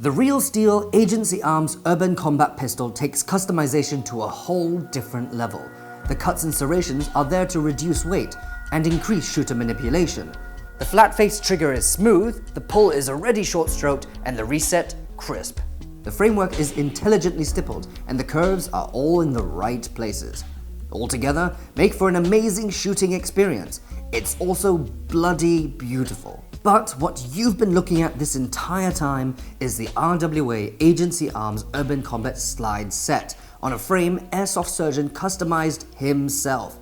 The Real Steel Agency Arms Urban Combat Pistol takes customization to a whole different level. The cuts and serrations are there to reduce weight and increase shooter manipulation. The flat-face trigger is smooth, the pull is already short-stroked, and the reset crisp. The framework is intelligently stippled, and the curves are all in the right places. Altogether, make for an amazing shooting experience. It's also bloody beautiful. But what you've been looking at this entire time is the RWA Agency Arms Urban Combat Slide Set on a frame Airsoft Surgeon customized himself.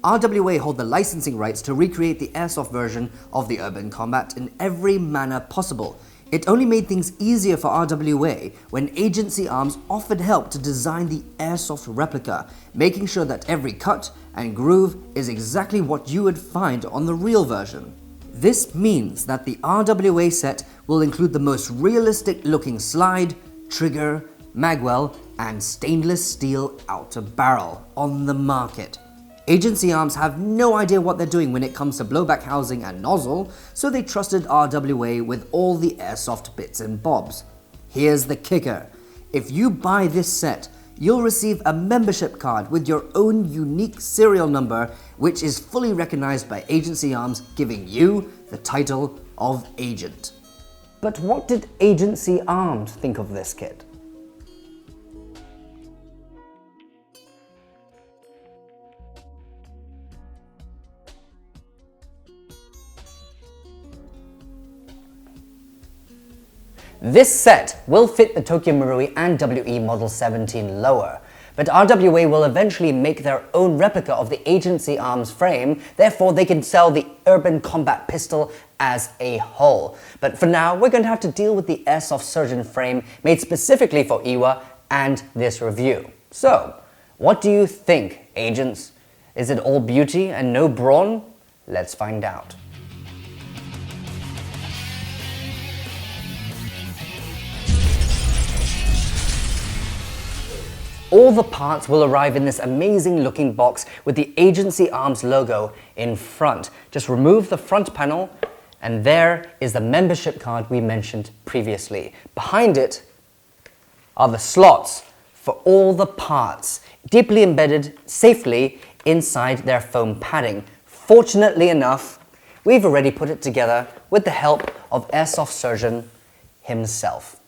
RWA hold the licensing rights to recreate the airsoft version of the Urban Combat in every manner possible. It only made things easier for RWA when Agency Arms offered help to design the airsoft replica, making sure that every cut and groove is exactly what you would find on the real version. This means that the RWA set will include the most realistic looking slide, trigger, magwell, and stainless steel outer barrel on the market. Agency Arms have no idea what they're doing when it comes to blowback housing and nozzle, so they trusted RWA with all the airsoft bits and bobs. Here's the kicker. If you buy this set, you'll receive a membership card with your own unique serial number, which is fully recognized by Agency Arms, giving you the title of Agent. But what did Agency Arms think of this kit? This set will fit the Tokyo Marui and WE Model 17 lower, but RWA will eventually make their own replica of the Agency Arms frame, therefore they can sell the Urban Combat Pistol as a whole. But for now, we're going to have to deal with the Airsoft Surgeon frame made specifically for Iwa and this review. So, what do you think, agents? Is it all beauty and no brawn? Let's find out. All the parts will arrive in this amazing looking box with the Agency Arms logo in front. Just remove the front panel and there is the membership card we mentioned previously. Behind it are the slots for all the parts, deeply embedded safely inside their foam padding. Fortunately enough, we've already put it together with the help of Airsoft Surgeon himself.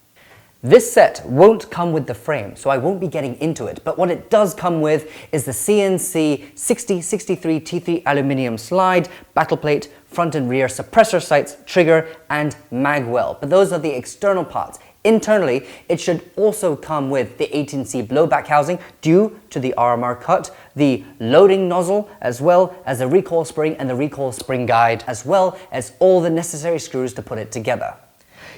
This set won't come with the frame, so I won't be getting into it, but what it does come with is the CNC 6063 T3 aluminium slide, battle plate, front and rear suppressor sights, trigger, and magwell. But those are the external parts. Internally, it should also come with the 18C blowback housing due to the RMR cut, the loading nozzle, as well as the recoil spring and the recoil spring guide, as well as all the necessary screws to put it together.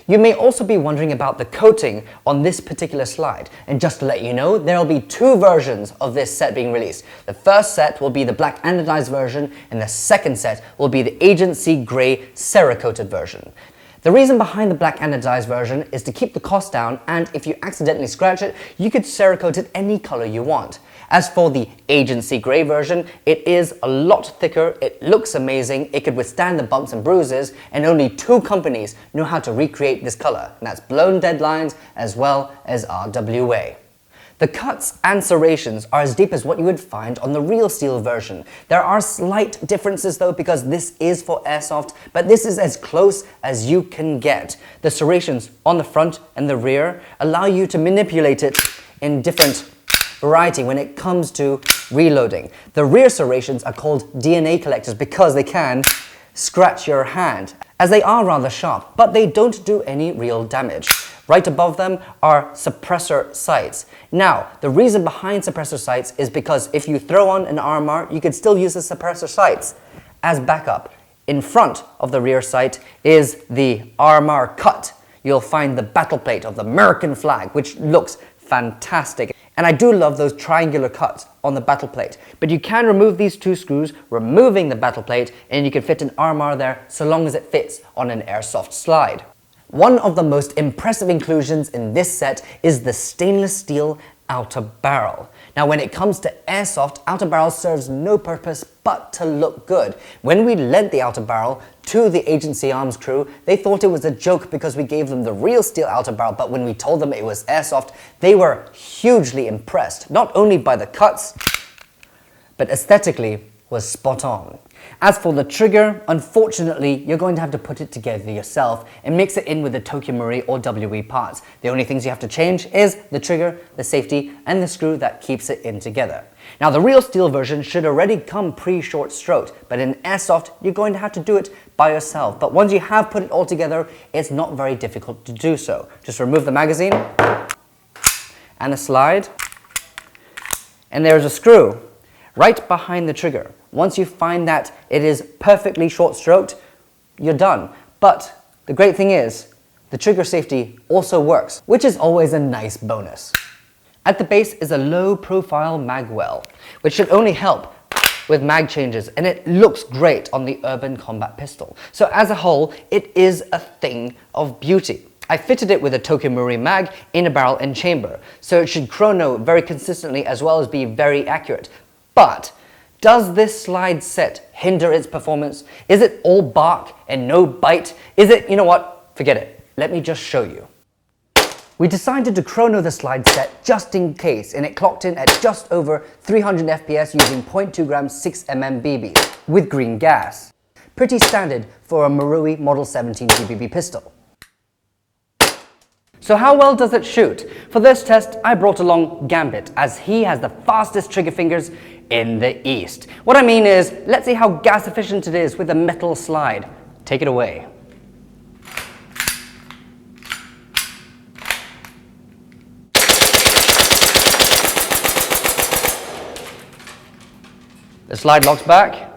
You may also be wondering about the coating on this particular slide, and just to let you know, there will be two versions of this set being released. The first set will be the black anodized version, and the second set will be the Agency Grey Cerakoted version. The reason behind the black anodized version is to keep the cost down, and if you accidentally scratch it, you could Cerakote it any color you want. As for the Agency Grey version, it is a lot thicker, it looks amazing, it could withstand the bumps and bruises, and only two companies know how to recreate this color, and that's Blown Deadlines as well as RWA. The cuts and serrations are as deep as what you would find on the Real Steel version. There are slight differences though because this is for airsoft, but this is as close as you can get. The serrations on the front and the rear allow you to manipulate it in different variety when it comes to reloading. The rear serrations are called DNA collectors because they can scratch your hand, as they are rather sharp, but they don't do any real damage. Right above them are suppressor sights. Now, the reason behind suppressor sights is because if you throw on an RMR, you could still use the suppressor sights as backup. In front of the rear sight is the RMR cut. You'll find the battle plate of the American flag, which looks fantastic. And I do love those triangular cuts on the battle plate. But you can remove these two screws, removing the battle plate, and you can fit an RMR there so long as it fits on an airsoft slide. One of the most impressive inclusions in this set is the stainless steel outer barrel. Now when it comes to airsoft, outer barrel serves no purpose but to look good. When we lent the outer barrel to the agency arms crew, they thought it was a joke because we gave them the real steel outer barrel, but when we told them it was airsoft, they were hugely impressed, not only by the cuts, but aesthetically was spot on. As for the trigger, unfortunately, you're going to have to put it together yourself and mix it in with the Tokyo Marui or WE parts. The only things you have to change is the trigger, the safety, and the screw that keeps it in together. Now, the real steel version should already come pre-short stroked, but in airsoft, you're going to have to do it by yourself. But once you have put it all together, it's not very difficult to do so. Just remove the magazine and a slide, and there's a screw right behind the trigger. Once you find that it is perfectly short stroked, you're done. But the great thing is, the trigger safety also works, which is always a nice bonus. At the base is a low profile mag well, which should only help with mag changes, and it looks great on the Urban Combat pistol. So as a whole, it is a thing of beauty. I fitted it with a Tokyo Marui mag in a barrel and chamber, so it should chrono very consistently as well as be very accurate. But does this slide set hinder its performance? Is it all bark and no bite? Is it, you know what, forget it. Let me just show you. We decided to chrono the slide set just in case, and it clocked in at just over 300 FPS using 0.2 grams 6mm BB with green gas. Pretty standard for a Marui Model 17 GBB pistol. So how well does it shoot? For this test, I brought along Gambit, as he has the fastest trigger fingers in the East. What I mean is, let's see how gas efficient it is with a metal slide. Take it away. The slide locks back.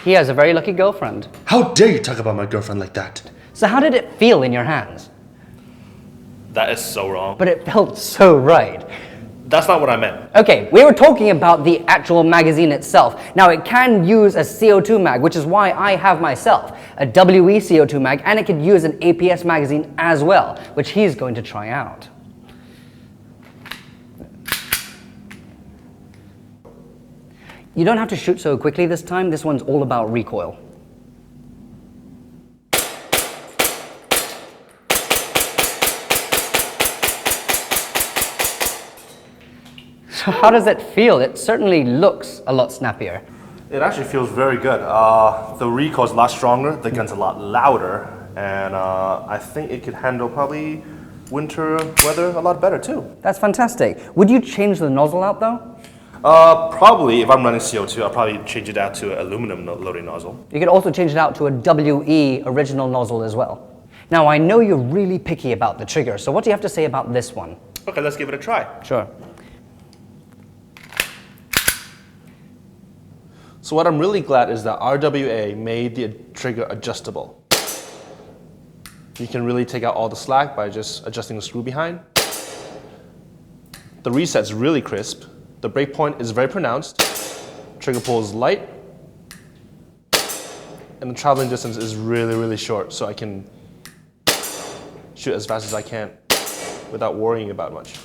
He has a very lucky girlfriend. How dare you talk about my girlfriend like that? So how did it feel in your hands? That is so wrong. But it felt so right. That's not what I meant. Okay, we were talking about the actual magazine itself. Now it can use a CO2 mag, which is why I have myself a WE CO2 mag, and it could use an APS magazine as well, which he's going to try out. You don't have to shoot so quickly this time. This one's all about recoil. So how does it feel? It certainly looks a lot snappier. It actually feels very good. The recoil is a lot stronger, the gun's a lot louder, and I think it could handle probably winter weather a lot better too. That's fantastic. Would you change the nozzle out though? Probably, if I'm running CO2, I'll probably change it out to an aluminum loading nozzle. You could also change it out to a WE original nozzle as well. Now I know you're really picky about the trigger, so what do you have to say about this one? Okay, let's give it a try. Sure. So what I'm really glad is that RWA made the trigger adjustable. You can really take out all the slack by just adjusting the screw behind. The reset's really crisp. The break point is very pronounced. Trigger pull is light. And the traveling distance is really, really short, so I can shoot as fast as I can without worrying about much.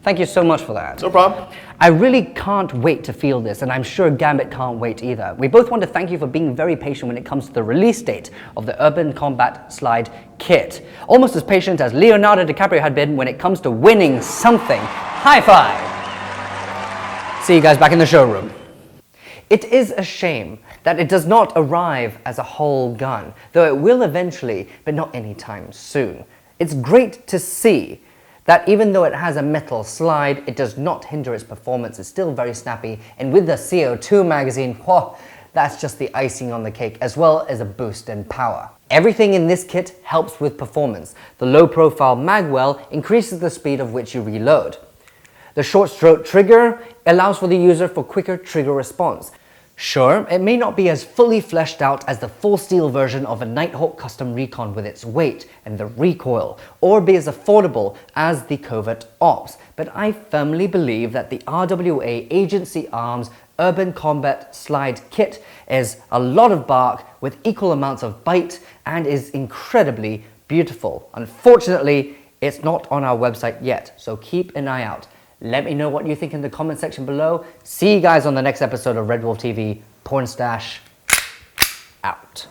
Thank you so much for that. No problem. I really can't wait to feel this, and I'm sure Gambit can't wait either. We both want to thank you for being very patient when it comes to the release date of the Urban Combat Slide Kit. Almost as patient as Leonardo DiCaprio had been when it comes to winning something. High five! See you guys back in the showroom. It is a shame that it does not arrive as a whole gun, though it will eventually, but not anytime soon. It's great to see that even though it has a metal slide, it does not hinder its performance. It's still very snappy, and with the CO2 magazine, whoa, that's just the icing on the cake, as well as a boost in power. Everything in this kit helps with performance. The low profile mag well increases the speed of which you reload. The short stroke trigger allows for the user for quicker trigger response. Sure, it may not be as fully fleshed out as the full steel version of a Nighthawk Custom Recon with its weight and the recoil, or be as affordable as the Covert Ops, but I firmly believe that the RWA Agency Arms Urban Combat Slide Kit is a lot of bark with equal amounts of bite and is incredibly beautiful. Unfortunately, It's not on our website yet, so keep an eye out. Let me know what you think in the comment section below. See you guys on the next episode of RedWolf TV. Porn Stash out.